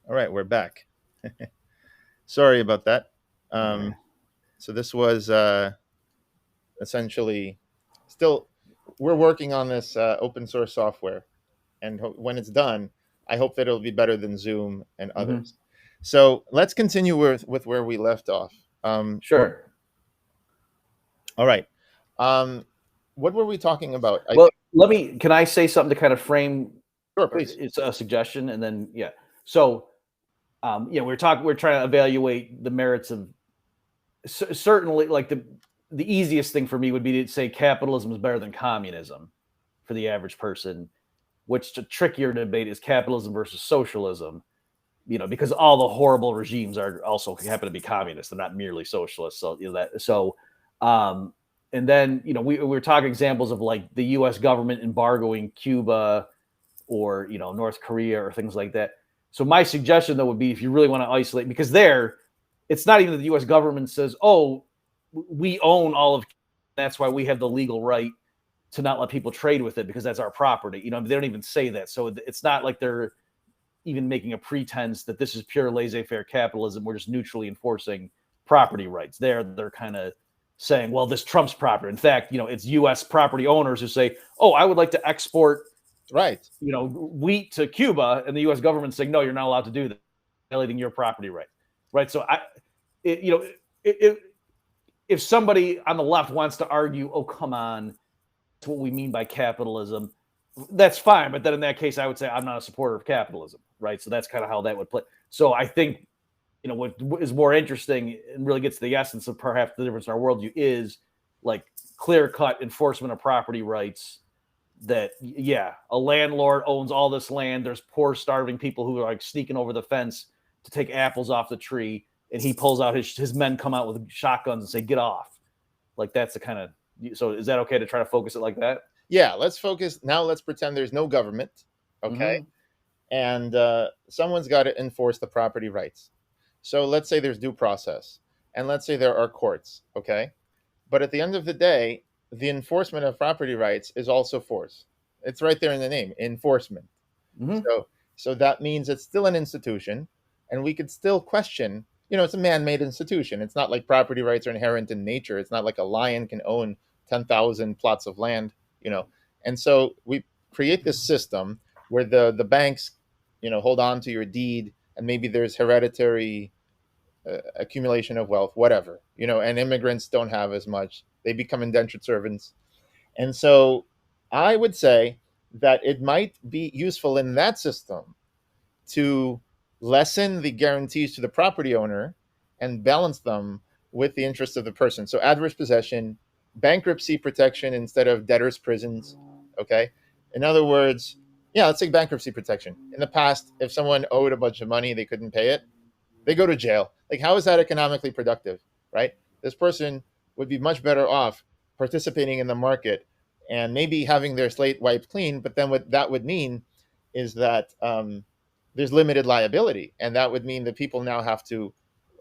All right, we're back. Sorry about that. Okay. So this was essentially still we're working on this open source software, and when it's done, I hope that it'll be better than Zoom and Hmm. others. So let's continue with where we left off. Sure. All right. Um, what were we talking about? I Well, think. can I say something to kind of frame Sure, please. it's a suggestion and then, yeah. So, we're trying to evaluate the merits of certainly like the easiest thing for me would be to say capitalism is better than communism for the average person, which the trickier debate is capitalism versus socialism, because all the horrible regimes are also happen to be communist. They're not merely socialist. So um, and then we were talking examples of like the U.S. government embargoing Cuba or North Korea or things like that. So my suggestion though would be if you really want to isolate, because there, it's not even that the U.S. government says, "Oh, we own all of," that's why we have the legal right to not let people trade with it because that's our property. They don't even say that. So it's not like they're even making a pretense that this is pure laissez-faire capitalism. We're just neutrally enforcing property rights. They're kind of saying, well, this trumps property. In fact, it's U.S. property owners who say, oh, I would like to export, Right. wheat to Cuba, and the U.S. government saying, no, you're not allowed to do that, violating your property right. Right. So it, you know, it, if somebody on the left wants to argue, oh, come on, that's what we mean by capitalism, that's fine. But then in that case, I would say I'm not a supporter of capitalism, right? So that's kind of how that would play. So I think what is more interesting and really gets to the essence of perhaps the difference in our worldview is like clear cut enforcement of property rights. That a landlord owns all this land. There's poor, starving people who are like sneaking over the fence to take apples off the tree, and he pulls out his men come out with shotguns and say, "Get off!" Like that's the kind of. So is that okay to try to focus it like that? Yeah. Let's focus now. Let's pretend there's no government. Okay. Mm-hmm. And someone's got to enforce the property rights. So let's say there's due process, and let's say there are courts. Okay. But at the end of the day, the enforcement of property rights is also force. It's right there in the name, enforcement. Mm-hmm. So so that means it's still an institution, and we could still question. It's a man-made institution. It's not like property rights are inherent in nature. It's not like a lion can own 10,000 plots of land. You know, and so we create this system where the banks, hold on to your deed, and maybe there's hereditary accumulation of wealth, whatever. And immigrants don't have as much. They become indentured servants, and so I would say that it might be useful in that system to lessen the guarantees to the property owner and balance them with the interests of the person. So adverse possession, bankruptcy protection instead of debtors' prisons. Okay. In other words, yeah, let's take bankruptcy protection. In the past, if someone owed a bunch of money, they couldn't pay it, they go to jail. Like, how is that economically productive, right? This person would be much better off participating in the market and maybe having their slate wiped clean. But then what that would mean is that there's limited liability. And that would mean that people now have to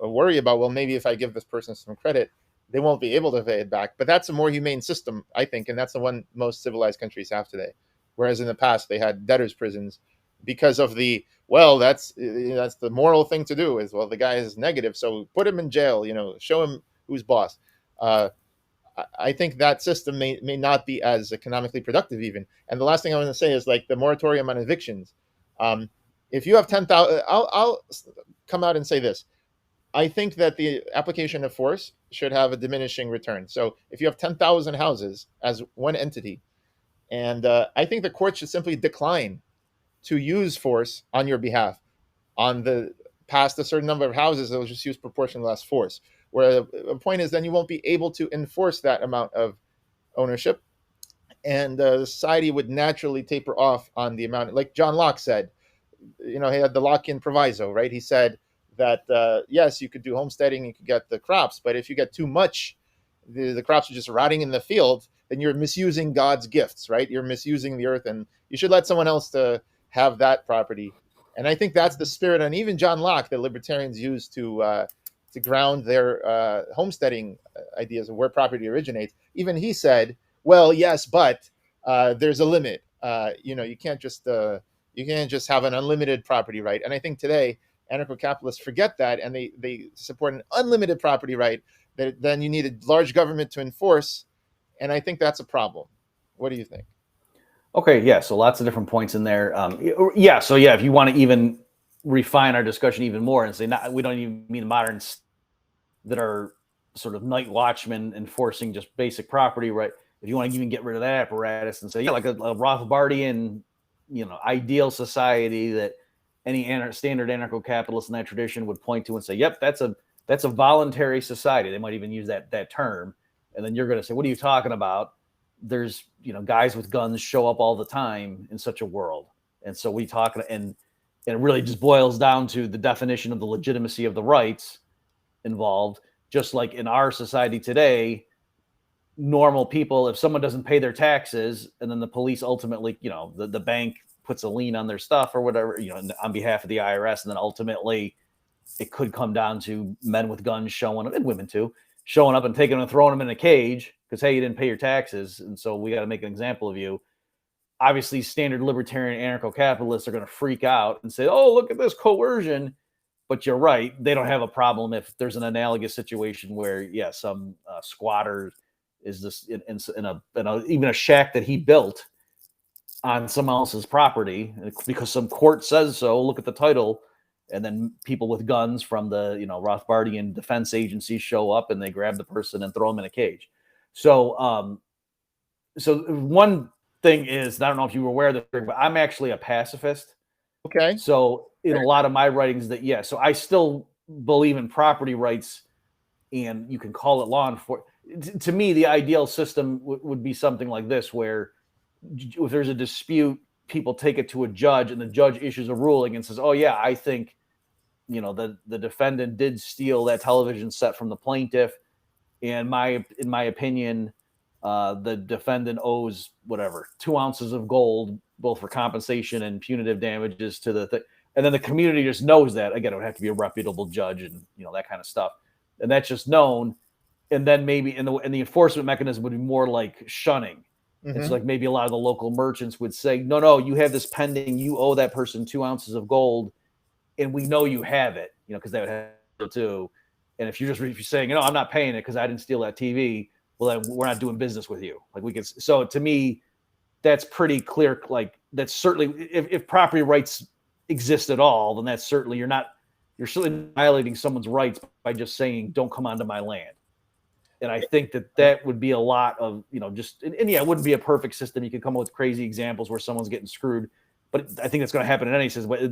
worry about, well, maybe if I give this person some credit, they won't be able to pay it back. But that's a more humane system, I think. And that's the one most civilized countries have today. Whereas in the past, they had debtors' prisons because of the, well, that's the moral thing to do is, well, the guy is negative, so put him in jail, show him who's boss. uh, I think that system may not be as economically productive even. And the last thing I want to say is like the moratorium on evictions. um, if you have 10,000, I'll come out and say this. I think that the application of force should have a diminishing return. So if you have 10,000 houses as one entity, and I think the court should simply decline to use force on your behalf. On the past a certain number of houses, they'll just use proportionally less force. Where the point is, then you won't be able to enforce that amount of ownership, and the society would naturally taper off on the amount. Like John Locke said, he had the Lockean proviso, right? He said that yes, you could do homesteading, you could get the crops, but if you get too much, the crops are just rotting in the field, then you're misusing God's gifts, right? You're misusing the earth, and you should let someone else to have that property. And I think that's the spirit, and even John Locke, that libertarians use to ground their homesteading ideas of where property originates. Even he said, "Well, yes, but there's a limit. You can't just have an unlimited property right." And I think today anarcho-capitalists forget that, and they support an unlimited property right that then you need a large government to enforce, and I think that's a problem. What do you think? Okay, yeah. So lots of different points in there. Yeah. So yeah, if you want to even refine our discussion even more and say, not, we don't even mean moderns that are sort of night watchmen enforcing just basic property right. If you want to even get rid of that apparatus and say, yeah, like a Rothbardian, ideal society that any standard anarcho-capitalist in that tradition would point to and say, yep, that's a voluntary society. They might even use that term, and then you're going to say, what are you talking about? There's guys with guns show up all the time in such a world, and so we talk, and it really just boils down to the definition of the legitimacy of the rights involved. Just like in our society today, normal people, if someone doesn't pay their taxes and then the police ultimately, the bank puts a lien on their stuff or whatever, on behalf of the IRS, and then ultimately it could come down to men with guns showing up, and women too, showing up and taking them and throwing them in a cage because, hey, you didn't pay your taxes, and so we got to make an example of you. Obviously, standard libertarian anarcho-capitalists are going to freak out and say, oh, look at this coercion. But you're right. They don't have a problem if there's an analogous situation where, yeah, some squatter is this in even a shack that he built on someone else's property because some court says so. Look at the title. And then people with guns from the, Rothbardian defense agency show up and they grab the person and throw them in a cage. So, so one thing is, I don't know if you were aware of this, but I'm actually a pacifist. Okay. So in a lot of my writings so I still believe in property rights, and you can call it law enforcement. To me, the ideal system would be something like this, where if there's a dispute, people take it to a judge, and the judge issues a ruling and says, oh yeah, I think, the defendant did steal that television set from the plaintiff. And in my opinion, the defendant owes whatever 2 ounces of gold, both for compensation and punitive damages to the thing. And then the community just knows that. Again, it would have to be a reputable judge and that kind of stuff. And that's just known. And then maybe the enforcement mechanism would be more like shunning. Mm-hmm. It's like maybe a lot of the local merchants would say, no, you have this pending. You owe that person 2 ounces of gold, and we know you have it, because they would have it too. And if you're saying, I'm not paying it because I didn't steal that TV, well, then we're not doing business with you. Like we could. So to me, that's pretty clear. Like that's certainly, if property rights exist at all, then that's certainly, you're certainly violating someone's rights by just saying, don't come onto my land. And I think that would be a lot of, just, and yeah, it wouldn't be a perfect system. You could come up with crazy examples where someone's getting screwed, but I think that's going to happen in any system. But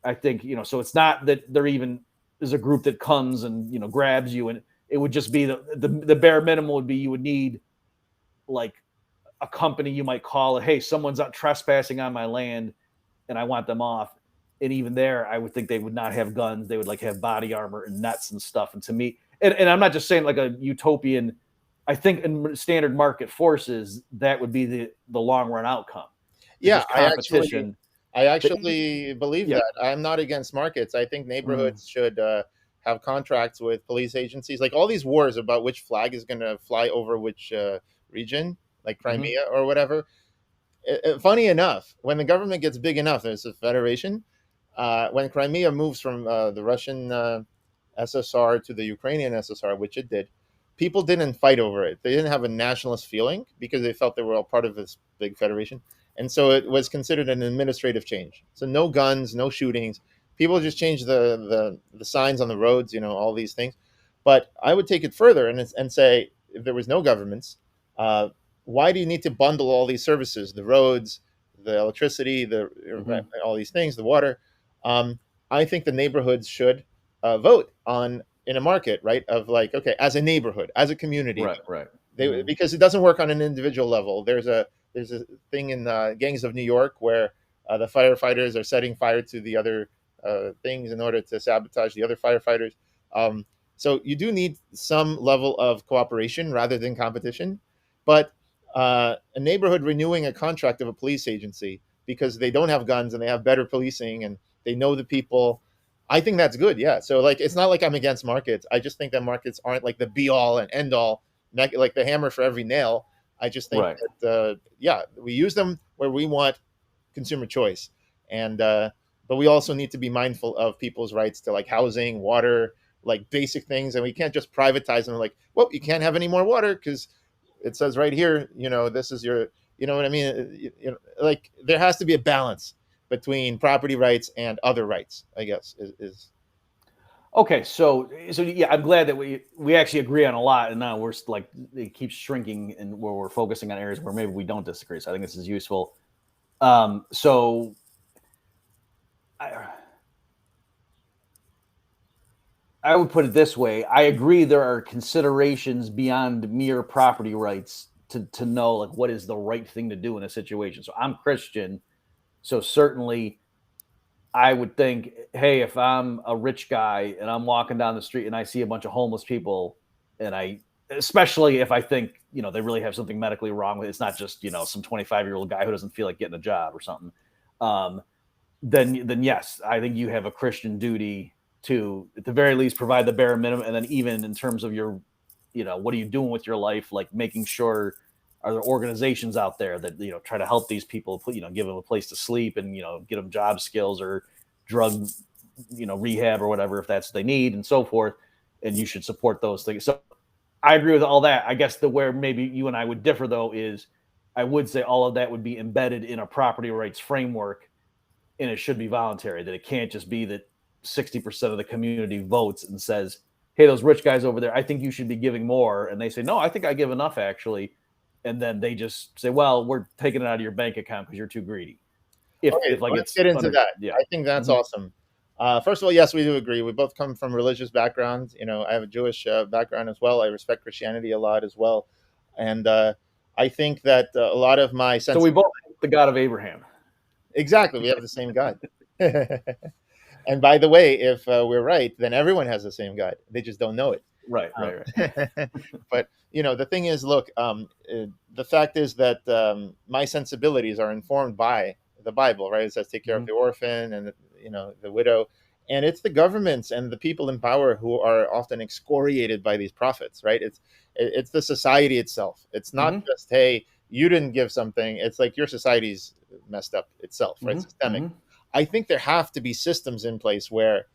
I think, so it's not that there's a group that comes and, grabs you, and it would just be the bare minimum would be you would need like a company, you might call it, hey, someone's out trespassing on my land and I want them off. And even there, I would think they would not have guns. They would like have body armor and nets and stuff. And to me, and I'm not just saying like a utopian, I think in standard market forces, that would be the long run outcome. Yeah, I actually believe that. I'm not against markets. I think neighborhoods should have contracts with police agencies. Like all these wars about which flag is going to fly over which region, like Crimea or whatever. Funny enough, when the government gets big enough, there's a federation. When Crimea moves from the Russian SSR to the Ukrainian SSR, which it did, people didn't fight over it. They didn't have a nationalist feeling because they felt they were all part of this big federation. And so it was considered an administrative change. So no guns, no shootings. People just changed the signs on the roads, all these things. But I would take it further and say, if there was no governments, why do you need to bundle all these services, the roads, the electricity, all these things, the water? I think the neighborhoods should vote in a market, right? Of like, okay, as a neighborhood, as a community, right. Because it doesn't work on an individual level. There's a thing in Gangs of New York where the firefighters are setting fire to the other things in order to sabotage the other firefighters. So you do need some level of cooperation rather than competition. But a neighborhood renewing a contract of a police agency because they don't have guns and they have better policing and they know the people, I think that's good. Yeah. So like, it's not like I'm against markets. I just think that markets aren't like the be all and end all, like the hammer for every nail. I just think that, we use them where we want consumer choice. And but we also need to be mindful of people's rights to like housing, water, like basic things, and we can't just privatize them. Like, well, you can't have any more water because it says right here, this is your, you know what I mean? Like there has to be a balance between property rights and other rights, I guess, is Okay, so yeah, I'm glad that we actually agree on a lot, and now we're like it keeps shrinking, and where we're focusing on areas where maybe we don't disagree. So I think this is useful. So I would put it this way: I agree there are considerations beyond mere property rights to know like what is the right thing to do in a situation. So I'm Christian, so certainly I would think, hey, if I'm a rich guy and I'm walking down the street and I see a bunch of homeless people, and especially if I think, they really have something medically wrong with it, it's not just, some 25-year-old guy who doesn't feel like getting a job or something. Then yes, I think you have a Christian duty to, at the very least, provide the bare minimum. And then even in terms of your, what are you doing with your life? Like making sure, are there organizations out there that try to help these people, give them a place to sleep and get them job skills or drug rehab or whatever if that's what they need and so forth, and you should support those things. So I agree with all that. I guess where maybe you and I would differ though is I would say all of that would be embedded in a property rights framework, and it should be voluntary, that it can't just be that 60% of the community votes and says, hey, those rich guys over there, I think you should be giving more, and they say, no, I think I give enough actually. And then they just say, well, we're taking it out of your bank account because you're too greedy. okay. Let's get into that. Yeah. I think that's Mhm. awesome. First of all, yes, we do agree. We both come from religious backgrounds. I have a Jewish background as well. I respect Christianity a lot as well, and I think that a lot of my So we both the God of Abraham. exactly, we have the same God. And by the way, if we're right, then everyone has the same God. They just don't know it. Right. But the thing is, look, the fact is that my sensibilities are informed by the Bible, right? It says take care of the orphan and the widow, and it's the governments and the people in power who are often excoriated by these prophets, right? It's the society itself. It's not just, hey, you didn't give something. It's like your society's messed up itself, right? Systemic. I think there have to be systems in place where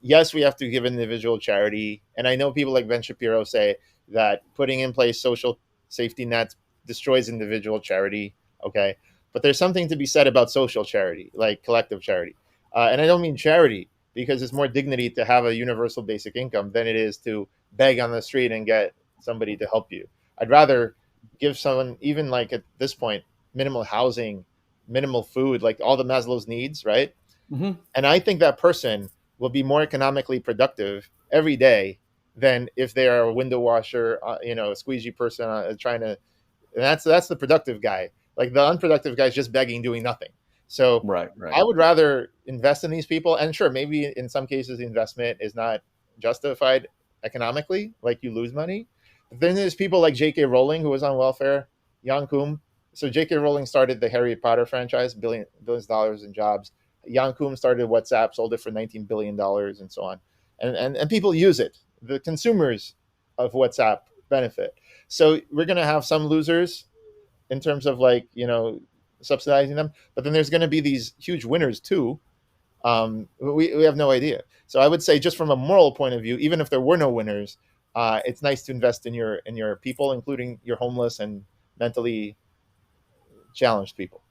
yes, we have to give individual charity. And I know people like Ben Shapiro say that putting in place social safety nets destroys individual charity. Okay. But there's something to be said about social charity, like collective charity. And I don't mean charity because it's more dignity to have a universal basic income than it is to beg on the street and get somebody to help you. I'd rather give someone, even like at this point, minimal housing, minimal food, like all the Maslow's needs, right? And I think that person will be more economically productive every day than if they are a window washer, a squeegee person trying to. And that's the productive guy. Like the unproductive guy is just begging, doing nothing. So right. I would rather invest in these people. And sure, maybe in some cases the investment is not justified economically, like you lose money. But then there's people like J.K. Rowling, who was on welfare, Yang Kum. So J.K. Rowling started the Harry Potter franchise, billions of dollars in jobs. Yang Kum started WhatsApp, sold it for $19 billion and so on. And people use it. The consumers of WhatsApp benefit. So we're going to have some losers in terms of subsidizing them, but then there's going to be these huge winners too. We have no idea. So I would say, just from a moral point of view, even if there were no winners, it's nice to invest in your people, including your homeless and mentally challenged people.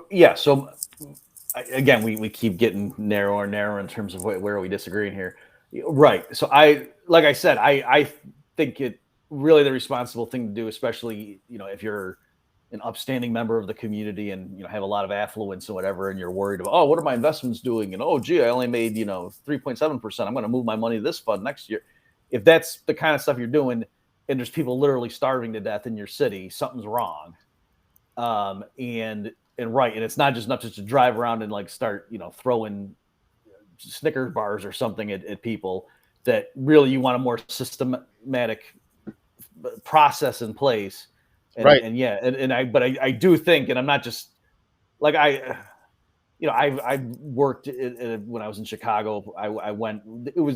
Yeah. So again, we keep getting narrower and narrower in terms of where we disagree in here. Right. So like I said, I think it really the responsible thing to do, especially, if you're an upstanding member of the community and, have a lot of affluence or whatever, and you're worried about, oh, what are my investments doing? And, oh, gee, I only made, 3.7%. I'm going to move my money to this fund next year. If that's the kind of stuff you're doing and there's people literally starving to death in your city, something's wrong. And right. And it's not just enough just to drive around and like start, throwing Snickers bars or something at people. That really you want a more systematic process in place. And, Right. But I do think, and I'm not just like I worked when I was in Chicago. I went.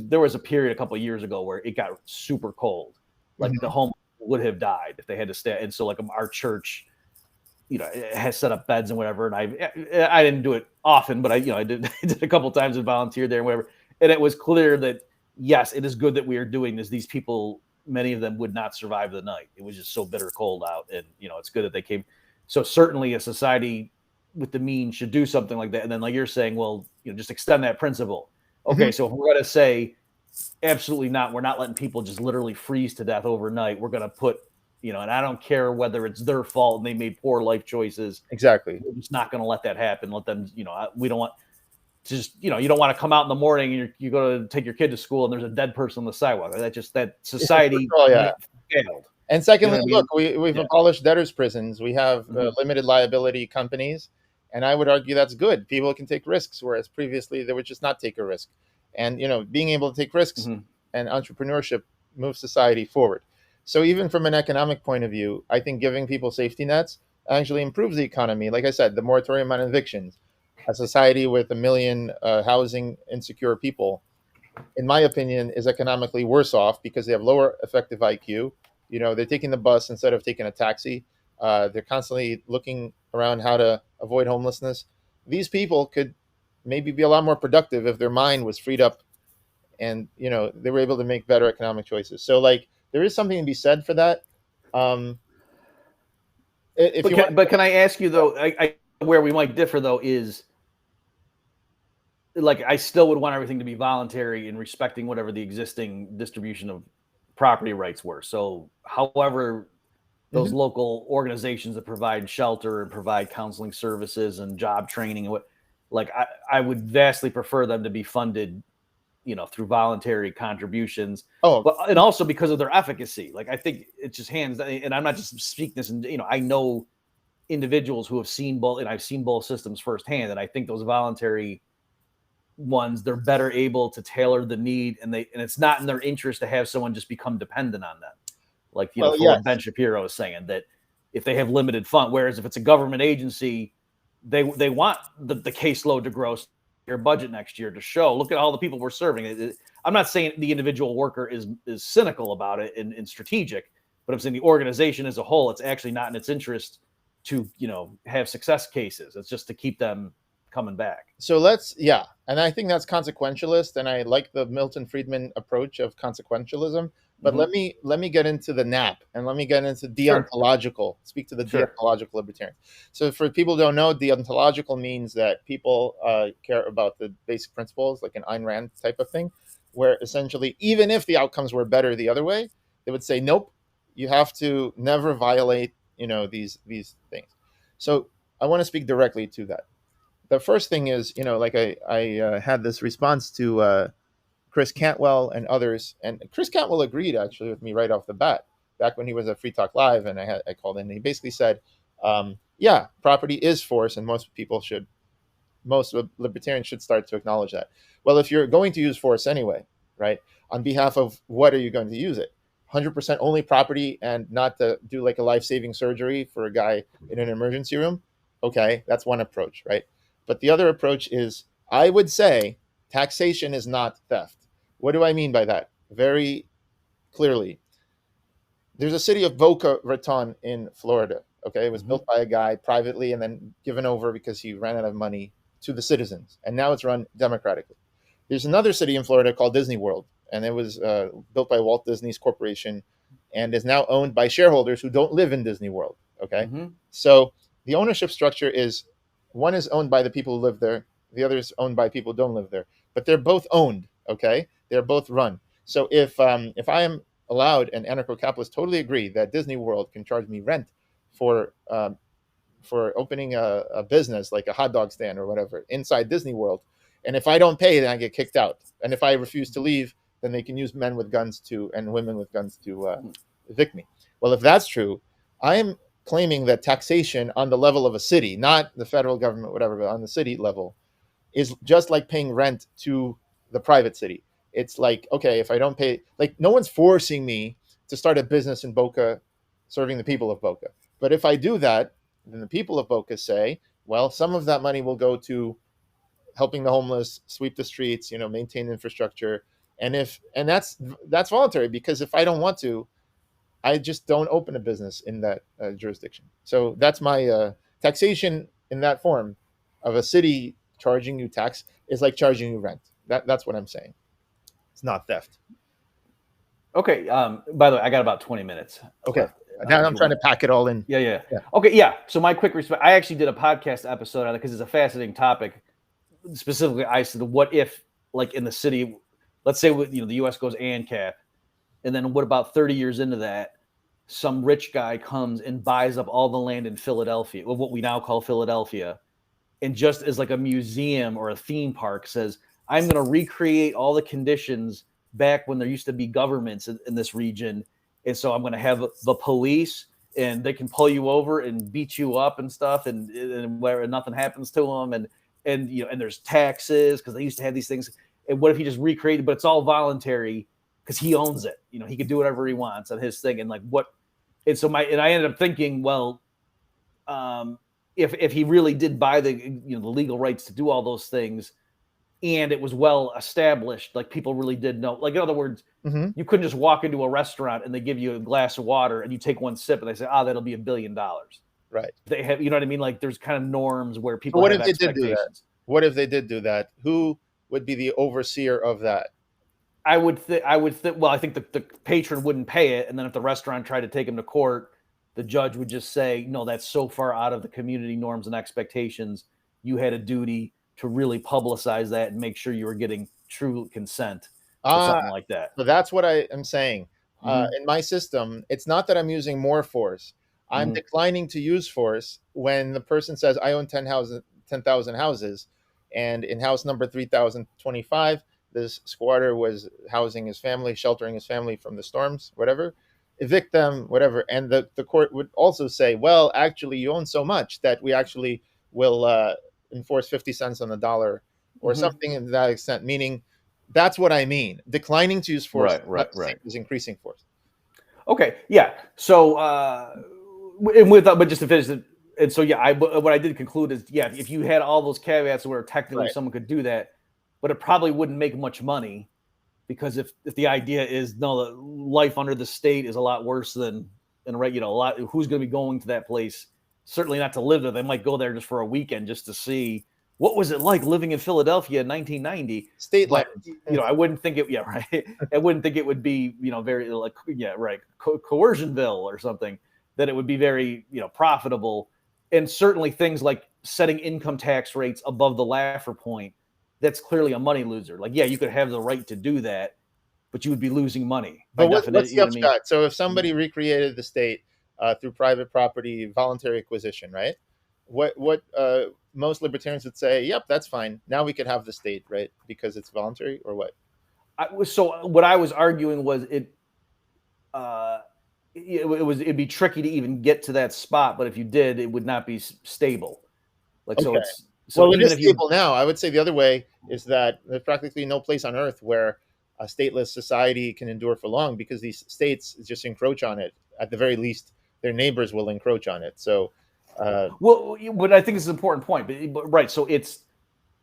There was a period a couple of years ago where it got super cold. Like the home would have died if they had to stay. And so like our church has set up beds and whatever. And I didn't do it often, but I did, I did a couple times and volunteered there and whatever. And it was clear that, yes, it is good that we are doing this. These people, many of them would not survive the night. It was just so bitter cold out. And, it's good that they came. So certainly a society with the means should do something like that. And then like you're saying, well, just extend that principle. Okay. So if we're going to say, absolutely not, we're not letting people just literally freeze to death overnight. We're going to put, and I don't care whether it's their fault and they made poor life choices. Exactly. We're just not going to let that happen. Let them, we don't want to just, you don't want to come out in the morning and you go to take your kid to school and there's a dead person on the sidewalk. That society failed. And secondly, look, we've abolished debtors' prisons. We have limited liability companies. And I would argue that's good. People can take risks, whereas previously they would just not take a risk. And, being able to take risks and entrepreneurship moves society forward. So even from an economic point of view, I think giving people safety nets actually improves the economy. Like I said, the moratorium on evictions, a society with 1 million housing insecure people, in my opinion, is economically worse off because they have lower effective IQ. They're taking the bus instead of taking a taxi. They're constantly looking around how to avoid homelessness. These people could maybe be a lot more productive if their mind was freed up and, they were able to make better economic choices. So there is something to be said for that. But can I ask you though, where we might differ though is like, I still would want everything to be voluntary and respecting whatever the existing distribution of property rights were. So however those local organizations that provide shelter and provide counseling services and job training and I would vastly prefer them to be funded, through voluntary contributions. And also because of their efficacy. I think it's just and I'm not just speaking this, and I know individuals who have seen both, and I've seen both systems firsthand. And I think those voluntary ones, they're better able to tailor the need, and it's not in their interest to have someone just become dependent on them. What Ben Shapiro is saying, that if they have limited fund, whereas if it's a government agency, they want the caseload to grow your budget next year to show, look at all the people we're serving. I'm not saying the individual worker is cynical about it and strategic, but I'm saying the organization as a whole, it's actually not in its interest to, have success cases. It's just to keep them coming back. So and I think that's consequentialist, and I like the Milton Friedman approach of consequentialism. But let me get into the NAP, and let me get into deontological. Speak to the deontological libertarian. So for people who don't know, deontological means that people care about the basic principles, like an Ayn Rand type of thing, where essentially, even if the outcomes were better the other way, they would say, nope, you have to never violate, these things. So I want to speak directly to that. The first thing is, I had this response to Chris Cantwell and others, and Chris Cantwell agreed actually with me right off the bat back when he was at Free Talk Live, and I called in. And he basically said, property is force, and most libertarians should start to acknowledge that. Well, if you're going to use force anyway, right, on behalf of what are you going to use it? 100% only property and not to do like a life-saving surgery for a guy in an emergency room? Okay, that's one approach, right? But the other approach is, I would say, taxation is not theft. What do I mean by that? Very clearly, there's a city of Boca Raton in Florida. Okay, it was built by a guy privately and then given over because he ran out of money to the citizens, and now it's run democratically. There's another city in Florida called Disney World, and it was built by Walt Disney's corporation and is now owned by shareholders who don't live in Disney World. Okay, so the ownership structure is, one is owned by the people who live there, the other is owned by people who don't live there, but they're both owned. Okay, they're both run. So if I am allowed, and anarcho-capitalists totally agree that Disney World can charge me rent for opening a business like a hot dog stand or whatever inside Disney World, and if I don't pay, then I get kicked out. And if I refuse to leave, then they can use men with guns and women with guns to evict me. Well, if that's true, I am claiming that taxation on the level of a city, not the federal government, whatever, but on the city level, is just like paying rent to the private city. It's like, okay, if I don't pay, like no one's forcing me to start a business in Boca serving the people of Boca. But if I do that, then the people of Boca say, well, some of that money will go to helping the homeless, sweep the streets, maintain infrastructure. And that's voluntary, because if I don't want to, I just don't open a business in that jurisdiction. So that's my taxation in that form of a city charging you tax is like charging you rent. That's what I'm saying. It's not theft. Okay. By the way, I got about 20 minutes Okay. left. Now If I'm you trying want. to pack it all in. Yeah, yeah. Yeah. Okay, yeah. So my quick response. I actually did a podcast episode on it because it's a fascinating topic. Specifically, I said, what if, like in the city, let's say the U.S. goes ANCAP, and then what about 30 years into that, some rich guy comes and buys up all the land in Philadelphia, what we now call Philadelphia, and just as like a museum or a theme park says, I'm going to recreate all the conditions back when there used to be governments in this region. And so I'm going to have the police and they can pull you over and beat you up and stuff and where nothing happens to them. And there's taxes because they used to have these things. And what if he just recreated, but it's all voluntary because he owns it. He could do whatever he wants on his thing. And like what, and so I ended up thinking, well, if he really did buy the legal rights to do all those things, and it was well established, like people really did know. Like in other words, Mm-hmm. you couldn't just walk into a restaurant and they give you a glass of water and you take one sip and they say, that'll be $1 billion. Right. They have, you know what I mean? Like there's kind of norms where So people what have if they did do that? expectations. What if they did do that? Who would be the overseer of that? I would think. Well, I think the patron wouldn't pay it, and then if the restaurant tried to take him to court, the judge would just say, "No, that's so far out of the community norms and expectations. You had a duty to really publicize that and make sure you were getting true consent or something like that." So that's what I am saying. Mhm. In my system, it's not that I'm using more force. I'm Mhm. declining to use force when the person says, I own 10,000 houses, and in house number 3025, this squatter was housing his family, sheltering his family from the storms, whatever, evict them, whatever. And the court would also say, well, actually, you own so much that we actually will enforce 50 cents on the dollar or Mhm. something in that extent, meaning that's what I mean. Declining to use force is Right, not right, the same right. as increasing force. Okay, yeah. So, and but just to finish it, and so yeah, what I did conclude is, yeah, if you had all those caveats where technically Right. someone could do that, but it probably wouldn't make much money because if the idea is no, the life under the state is a lot worse than a lot. Who's going to be going to that place? Certainly not to live there. They might go there just for a weekend just to see what was it like living in Philadelphia in 1990. State But land. I wouldn't think it. Yeah, right. I wouldn't think it would be very like right coercionville or something. That it would be very profitable, and certainly things like setting income tax rates above the Laffer point. That's clearly a money loser. Like, yeah, you could have the right to do that, but you would be losing money by But definition. what's the You know what I mean? upshot? So if somebody recreated the state through private property, voluntary acquisition, right? What most libertarians would say, yep, that's fine. Now we could have the state, right? Because it's voluntary, or what? So what I was arguing was uh, it'd be tricky to even get to that spot, but if you did, it would not be stable. Like so, Okay. it's so Well, it even is if you stable now. I would say the other way is that there's practically no place on earth where a stateless society can endure for long because these states just encroach on it. At the very least, their neighbors will encroach on it. So, uh, well, but I think it's an important point. But right, so it's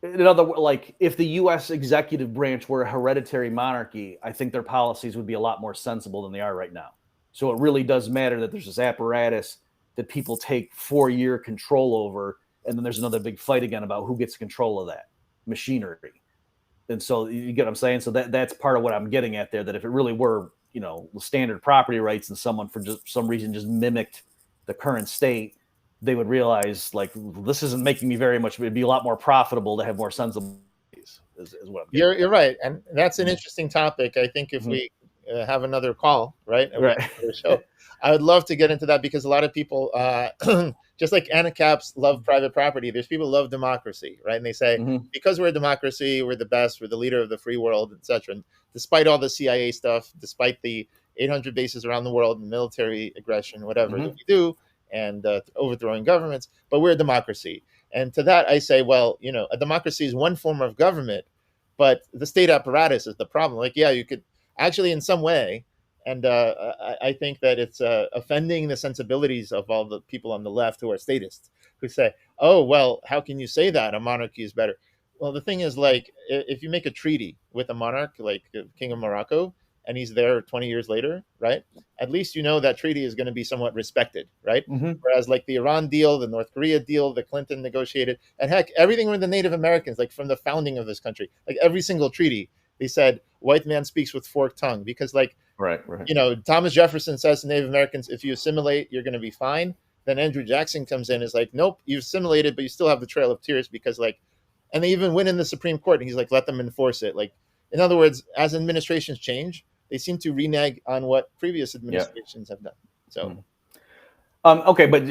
in other like if the U.S. executive branch were a hereditary monarchy, I think their policies would be a lot more sensible than they are right now. So it really does matter that there's this apparatus that people take 4-year control over, and then there's another big fight again about who gets control of that machinery. And so you get what I'm saying. So that's part of what I'm getting at there. That if it really were standard property rights and someone for just some reason just mimicked the current state, they would realize like this isn't making me very much. It'd be a lot more profitable to have more sensible is what I'm getting you're right, and that's an at. interesting topic. I think if Mhm. we have another call, right, and we have Right. another show, I would love to get into that because a lot of people, just like Anacaps love private property, there's people who love democracy, right? And they say Mhm. because we're a democracy, we're the best, we're the leader of the free world, etc. And despite all the CIA stuff, despite the 800 bases around the world, and military aggression, whatever that Mhm. we do, and overthrowing governments, but we're a democracy. And to that, I say, well, a democracy is one form of government, but the state apparatus is the problem. Like, yeah, you could actually, in some way, and I think that it's offending the sensibilities of all the people on the left who are statists, who say, "Oh, well, how can you say that a monarchy is better?" Well, the thing is, like, if you make a treaty with a monarch, like the King of Morocco, and he's there 20 years later, right? At least you know that treaty is going to be somewhat respected, right? Mm-hmm. Whereas like the Iran deal, the North Korea deal, the Clinton negotiated, and heck, everything with the Native Americans, like from the founding of this country, like every single treaty, they said white man speaks with forked tongue because like, Right. Thomas Jefferson says to Native Americans, if you assimilate, you're going to be fine. Then Andrew Jackson comes in and is like, nope, you've assimilated, but you still have the Trail of Tears because like, and they even win in the Supreme Court. And he's like, let them enforce it. Like, in other words, as administrations change, they seem to renege on what previous administrations have done. So, okay, but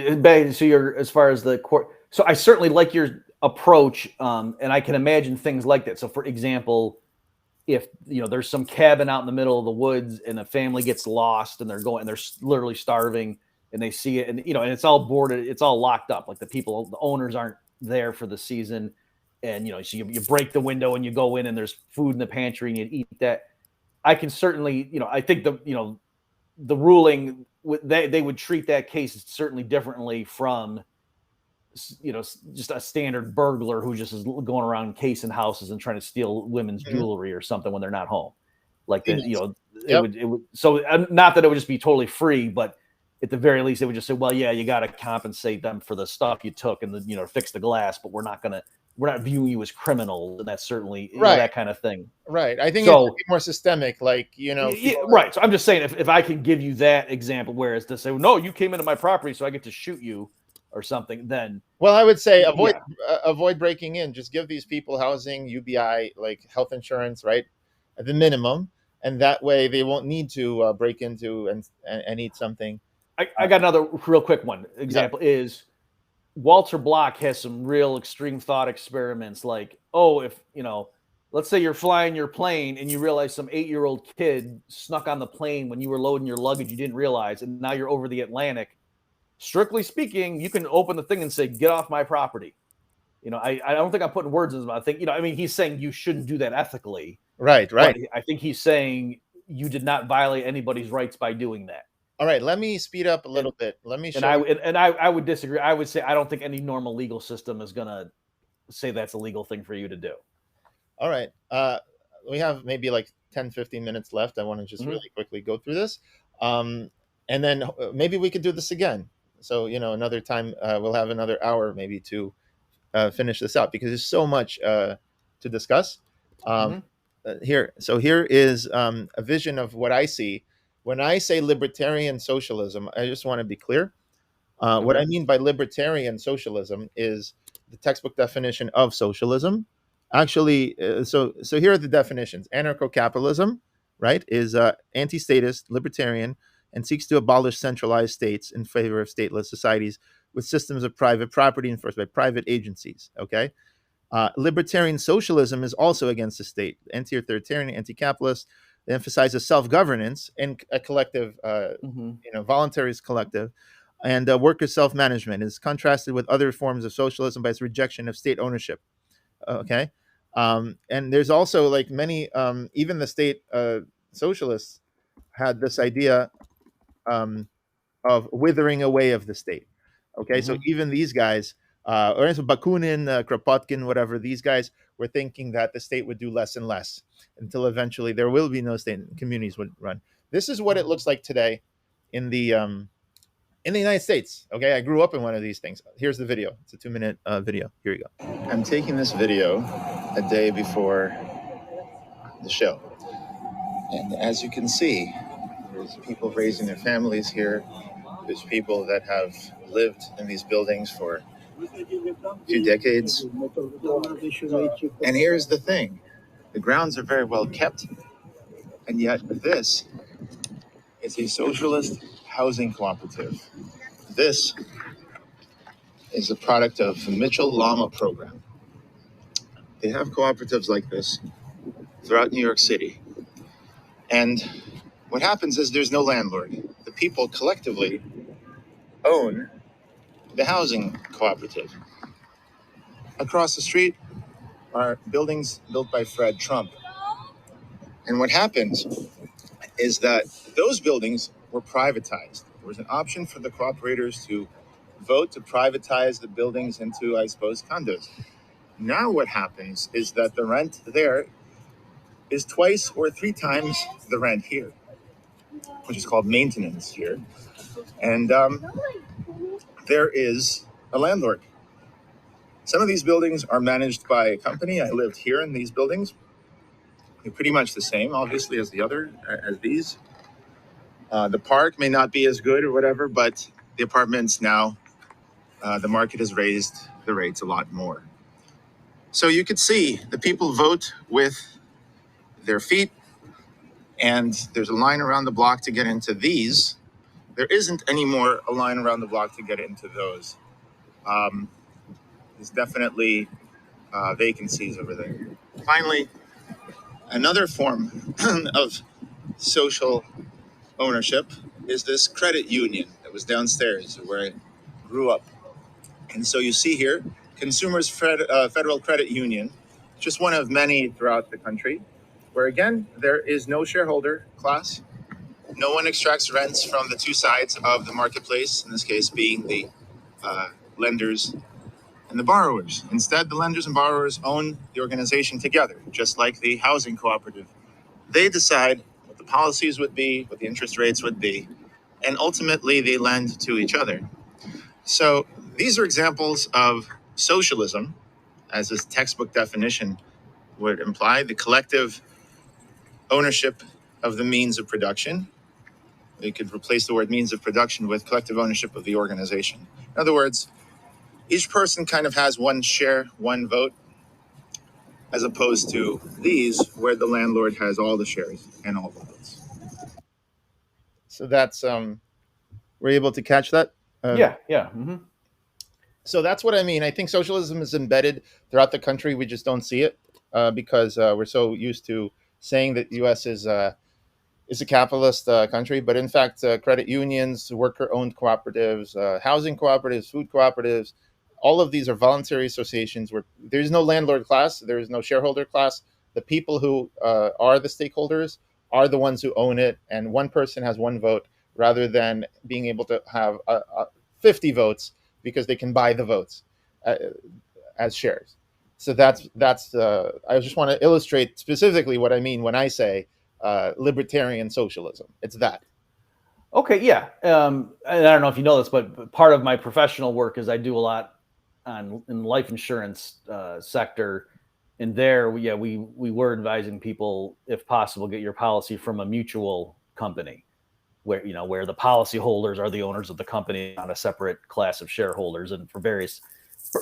so you're as far as the court. So I certainly like your approach, and I can imagine things like that. So, for example, if there's some cabin out in the middle of the woods and a family gets lost and they're literally starving and they see it and and it's all boarded, it's all locked up, like the owners aren't there for the season, and so you break the window and you go in and there's food in the pantry and you eat that. I can certainly I think the ruling they would treat that case certainly differently from just a standard burglar who just is going around casing houses and trying to steal women's jewelry or something when they're not home. Like that, it would. So not that it would just be totally free, but at the very least, they would just say, well, yeah, you got to compensate them for the stuff you took and fix the glass, but we're not viewing you as criminals, and that's certainly that kind of thing. Right. I think it's more systemic, like right. So I'm just saying, if I can give you that example, whereas to say, well, no, you came into my property, so I get to shoot you or something, then I would say avoid breaking in. Just give these people housing, UBI, like health insurance, right, at the minimum, and that way they won't need to break into and eat something. I got another real quick one. Example is Walter Block has some real extreme thought experiments, like, if let's say you're flying your plane and you realize some 8-year-old kid snuck on the plane when you were loading your luggage, you didn't realize, and now you're over the Atlantic. Strictly speaking, you can open the thing and say, get off my property. I don't think I'm putting words in his mouth. I think, he's saying you shouldn't do that ethically. Right. But I think he's saying you did not violate anybody's rights by doing that. All right, let me speed up a little bit. Let me show I would disagree. I would say I don't think any normal legal system is going to say that's a legal thing for you to do. All right. We have maybe like 10, 15 minutes left. I want to just really quickly go through this. And then maybe we could do this again. So, another time we'll have another hour maybe to finish this out because there's so much to discuss. Here is a vision of what I see. When I say libertarian socialism, I just want to be clear. What I mean by libertarian socialism is the textbook definition of socialism. Actually, so here are the definitions. Anarcho-capitalism, right, is anti-statist, libertarian, and seeks to abolish centralized states in favor of stateless societies with systems of private property enforced by private agencies. Okay, libertarian socialism is also against the state, anti-authoritarian, anti-capitalist. They emphasizes self-governance and a collective, voluntary collective, and worker self-management. Is contrasted with other forms of socialism by its rejection of state ownership. Okay, and there's also like many, even the state socialists had this idea of withering away of the state. Okay, so even these guys, or Bakunin, Kropotkin, whatever, these guys were thinking that the state would do less and less until eventually there will be no state and communities would run. This is what it looks like today in the United States. Okay, I grew up in one of these things. Here's the video. It's a 2-minute video. Here you go. I'm taking this video a day before the show. And as you can see, there's people raising their families here. There's people that have lived in these buildings for a few decades. And here's the thing. The grounds are very well kept. And yet this is a socialist housing cooperative. This is a product of the Mitchell Llama program. They have cooperatives like this throughout New York City. And what happens is there's no landlord. The people collectively own the housing cooperative. Across the street are buildings built by Fred Trump. And what happens is that those buildings were privatized. There was an option for the cooperators to vote to privatize the buildings into, I suppose, condos. Now what happens is that the rent there is twice or three times the rent here, which is called maintenance here. And there is a landlord. Some of these buildings are managed by a company. I lived here in these buildings. They're pretty much the same, obviously, as the other, as these. The park may not be as good or whatever, but the apartments now, the market has raised the rates a lot more. So you could see the people vote with their feet, and there's a line around the block to get into these. There isn't anymore a line around the block to get into those. There's definitely vacancies over there. Finally, another form of social ownership is this credit union that was downstairs where I grew up. And so you see here, Federal Credit Union, just one of many throughout the country, where again, there is no shareholder class. No one extracts rents from the two sides of the marketplace, in this case being the lenders and the borrowers. Instead, the lenders and borrowers own the organization together, just like the housing cooperative. They decide what the policies would be, what the interest rates would be, and ultimately they lend to each other. So these are examples of socialism, as this textbook definition would imply, the collective ownership of the means of production. You could replace the word means of production with collective ownership of the organization. In other words, each person kind of has one share, one vote, as opposed to these, where the landlord has all the shares and all the votes. So that's were you able to catch that? Yeah. Mm-hmm. So that's what I mean. I think socialism is embedded throughout the country. We just don't see it because we're so used to saying that the U.S. is a capitalist country, but in fact, credit unions, worker-owned cooperatives, housing cooperatives, food cooperatives, all of these are voluntary associations where there is no landlord class, there is no shareholder class. The people who are the stakeholders are the ones who own it, and one person has one vote rather than being able to have 50 votes because they can buy the votes uh, as shares. So that's I just want to illustrate specifically what I mean when I say libertarian socialism. It's that. Okay, yeah. And I don't know if you know this, but part of my professional work is I do a lot in the life insurance sector. And there, we were advising people, if possible, get your policy from a mutual company, where the policyholders are the owners of the company, not a separate class of shareholders, and for various,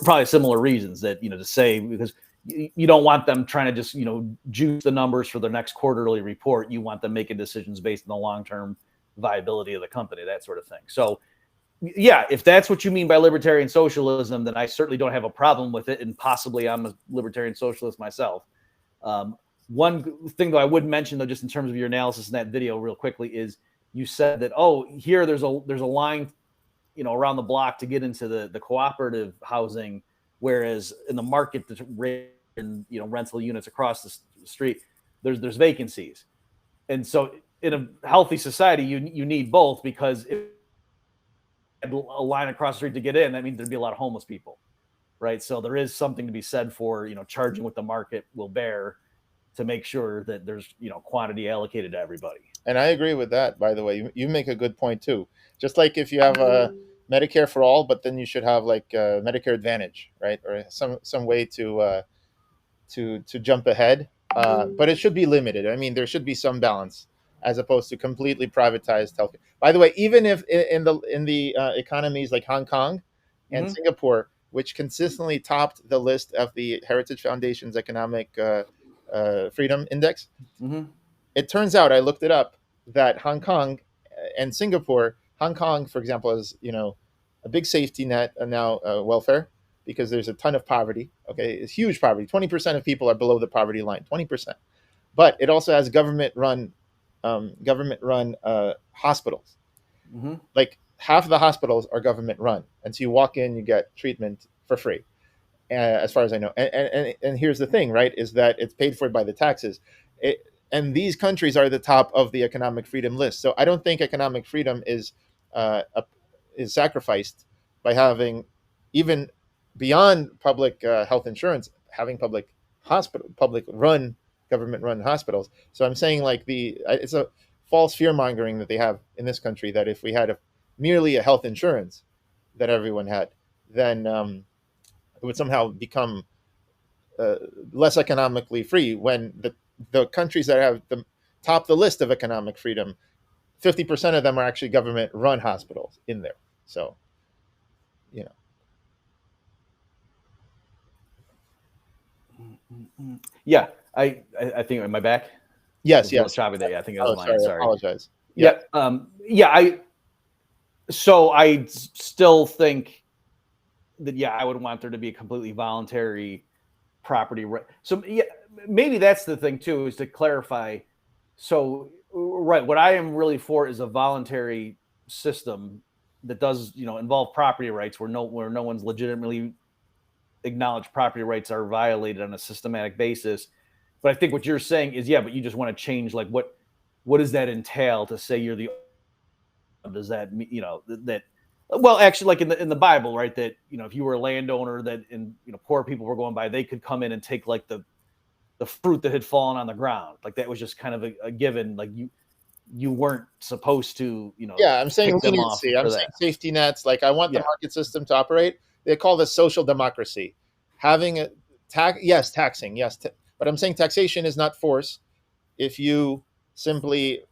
probably similar reasons that to say, because you don't want them trying to just juice the numbers for their next quarterly report. You want them making decisions based on the long-term viability of the company, that sort of thing. So yeah, if that's what you mean by libertarian socialism, then I certainly don't have a problem with it, and possibly I'm a libertarian socialist myself. One thing though I would mention, though, just in terms of your analysis in that video real quickly, is you said that here there's a line around the block to get into the cooperative housing, whereas in the market rate and rental units across the street, there's vacancies. And so in a healthy society, you need both, because if a line across the street to get in, that means there'd be a lot of homeless people, right? So there is something to be said for charging what the market will bear to make sure that there's quantity allocated to everybody. And I agree with that. By the way, you make a good point too. Just like if you have a Medicare for all, but then you should have like Medicare Advantage, right, or some way to jump ahead. But it should be limited. I mean, there should be some balance as opposed to completely privatized healthcare. By the way, even if in the economies like Hong Kong and Singapore, which consistently topped the list of the Heritage Foundation's economic freedom index, it turns out, I looked it up, that Hong Kong and Singapore, Hong Kong, for example, is a big safety net now, welfare, because there's a ton of poverty. Okay, it's huge poverty. 20% of people are below the poverty line. 20%, but it also has government-run hospitals. Like half of the hospitals are government-run, and so you walk in, you get treatment for free, as far as I know. And here's the thing, right? Is that it's paid for by the taxes. And these countries are the top of the economic freedom list. So I don't think economic freedom is sacrificed by having, even beyond public health insurance, having public run government-run hospitals. So I'm saying like it's a false fear mongering that they have in this country that if we had merely a health insurance that everyone had, then it would somehow become uh, less economically free. When the countries that have the top the list of economic freedom, 50% of them are actually government-run hospitals in there. So you know. Yeah, I think, am I back? It Yes, was a little yes. choppy there. Yeah, I think it was Oh, mine. sorry. I Sorry. apologize. Yeah. Yeah. Yeah. So I still think that, yeah, I would want there to be a completely voluntary property right. So yeah, maybe that's the thing too, is to clarify. So right, what I am really for is a voluntary system that does, involve property rights where no one's legitimately acknowledged property rights are violated on a systematic basis. But I think what you're saying is, yeah, but you just want to change, like, what does that entail to say you're the, does that mean, that, well, actually, like in the Bible, right, that, if you were a landowner that, and poor people were going by, they could come in and take like the fruit that had fallen on the ground. Like that was just kind of a given. Like you weren't supposed to, Yeah, I'm saying pick them off leniency. I'm for saying that. safety nets. Like I want the Yeah. market system to operate. They call this social democracy. Having a yes, taxing, yes, but I'm saying taxation is not force. If you simply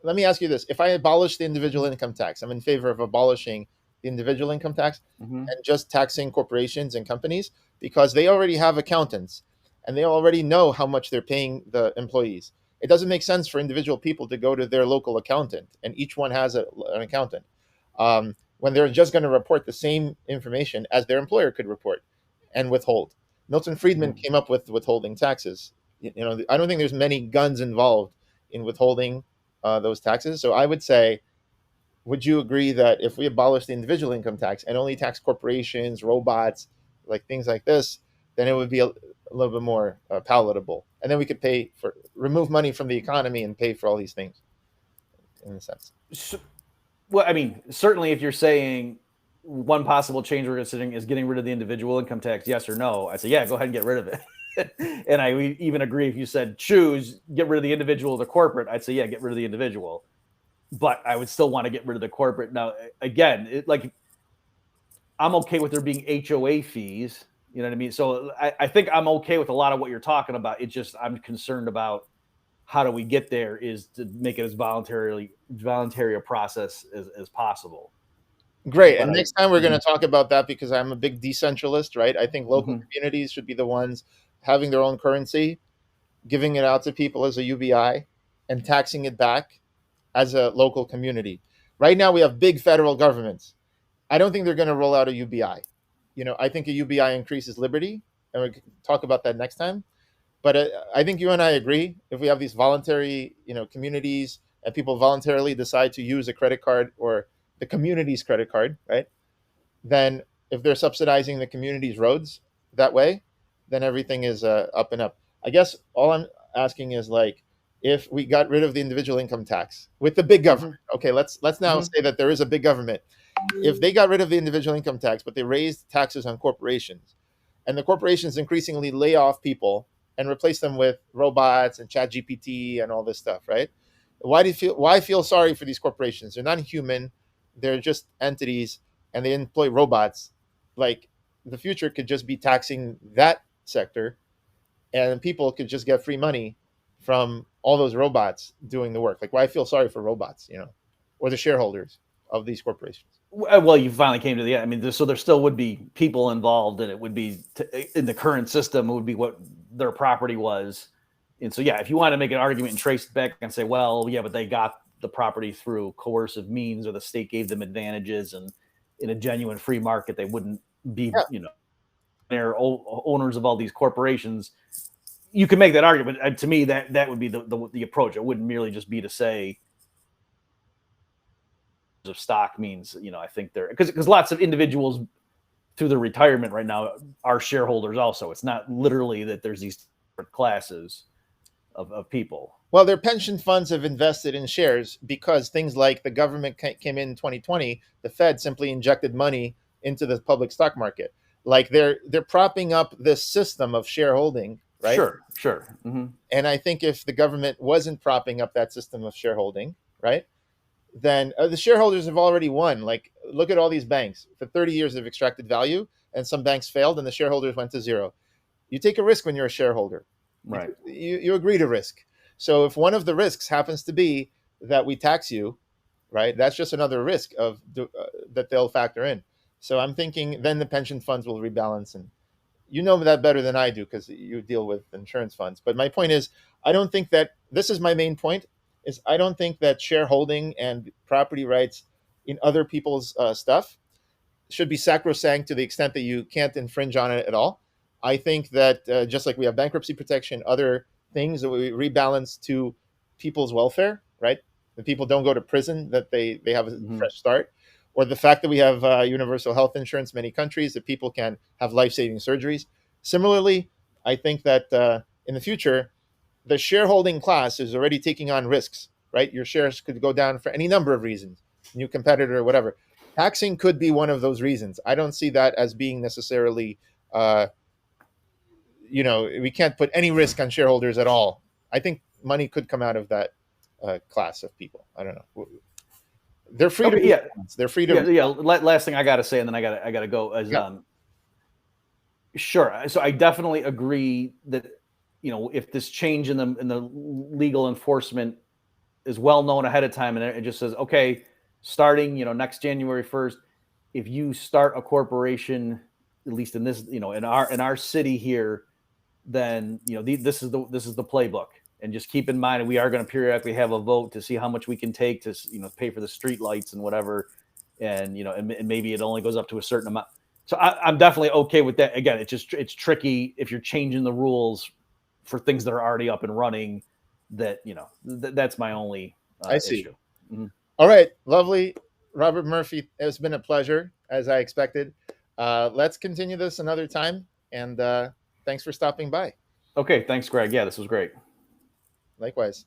let me ask you this: if I abolish the individual income tax, I'm in favor of abolishing the individual income tax Mm-hmm. and just taxing corporations and companies because they already have accountants and they already know how much they're paying the employees. It doesn't make sense for individual people to go to their local accountant, and each one has an accountant, when they're just going to report the same information as their employer could report and withhold. Milton Friedman Mm-hmm. came up with withholding taxes. I don't think there's many guns involved in withholding those taxes. So I would say, would you agree that if we abolish the individual income tax and only tax corporations, robots, like things like this, then it would be a little bit more palatable, and then we could remove money from the economy and pay for all these things, in a sense. So, well, I mean, certainly if you're saying one possible change we're considering is getting rid of the individual income tax, yes or no, I say, yeah, go ahead and get rid of it. And I would even agree if you said choose, get rid of the individual or the corporate, I'd say, yeah, get rid of the individual. But I would still want to get rid of the corporate. Now, again, like I'm okay with there being HOA fees. You know what I mean? So I think I'm okay with a lot of what you're talking about. It's just I'm concerned about how do we get there is to make it as voluntary a process as possible. Great. But And next time we're going to talk about that because I'm a big decentralist, right? I think local Mhm. communities should be the ones having their own currency, giving it out to people as a UBI, and taxing it back as a local community. Right now, we have big federal governments. I don't think they're going to roll out a UBI. I think a UBI increases liberty, and we can talk about that next time. But I think you and I agree. If we have these voluntary, communities, and people voluntarily decide to use a credit card or the community's credit card, right? Then if they're subsidizing the community's roads that way, then everything is up and up. I guess all I'm asking is like, if we got rid of the individual income tax with the big government, Mhm. okay, let's now Mhm. say that there is a big government. If they got rid of the individual income tax, but they raised taxes on corporations, and the corporations increasingly lay off people and replace them with robots and chat GPT and all this stuff, right? Why feel sorry for these corporations? They're not human. They're just entities and they employ robots. Like the future could just be taxing that sector and people could just get free money from all those robots doing the work. Like why feel sorry for robots, or the shareholders of these corporations? Well, you finally came to the end. I mean, so there still would be people involved, and it would be in the current system. It would be what their property was, and so yeah, if you want to make an argument and trace it back and say, well, yeah, but they got the property through coercive means, or the state gave them advantages, and in a genuine free market, they wouldn't be, Yeah. they're owners of all these corporations. You can make that argument. To me, that would be the approach. It wouldn't merely just be to say of stock means, I think they're because lots of individuals through their retirement right now are shareholders also. It's not literally that there's these different classes of people. Well, their pension funds have invested in shares because things like the government came in 2020, the Fed simply injected money into the public stock market. Like they're propping up this system of shareholding right? Sure. And I think if the government wasn't propping up that system of shareholding, right, then the shareholders have already won. Like, look at all these banks. For 30 years, they've extracted value, and some banks failed, and the shareholders went to zero. You take a risk when you're a shareholder. Right. You agree to risk. So if one of the risks happens to be that we tax you, right, that's just another risk of that they'll factor in. So I'm thinking then the pension funds will rebalance, and you know that better than I do because you deal with insurance funds. But my point is, I don't think that this is my main point. Is I don't think that shareholding and property rights in other people's stuff should be sacrosanct to the extent that you can't infringe on it at all. I think that just like we have bankruptcy protection, other things that we rebalance to people's welfare, right? That people don't go to prison, that they have a fresh start, or the fact that we have universal health insurance in many countries, that people can have life-saving surgeries. Similarly, I think that in the future, the shareholding class is already taking on risks, right? Your shares could go down for any number of reasons, new competitor, whatever. Taxing could be one of those reasons. I don't see that as being necessarily, uh, we can't put any risk on shareholders at all. I think money could come out of that class of people. I don't know. They're free to. Okay, yeah, they're free to. yeah. Last thing I got to say, and then I got to go. As sure. So I definitely agree that if this change in the legal enforcement is well known ahead of time, and it just says, okay, starting next January 1st, if you start a corporation, at least in this in our city here, then this is the playbook. And just keep in mind, we are going to periodically have a vote to see how much we can take to pay for the street lights and whatever, and and maybe it only goes up to a certain amount. So I'm definitely okay with that. Again, it's tricky if you're changing the rules for things that are already up and running. That that's my only I see. issue. All right, lovely, Robert Murphy. It's been a pleasure, as I expected. Let's continue this another time, and thanks for stopping by. Okay, thanks, Greg. Yeah, this was great. Likewise.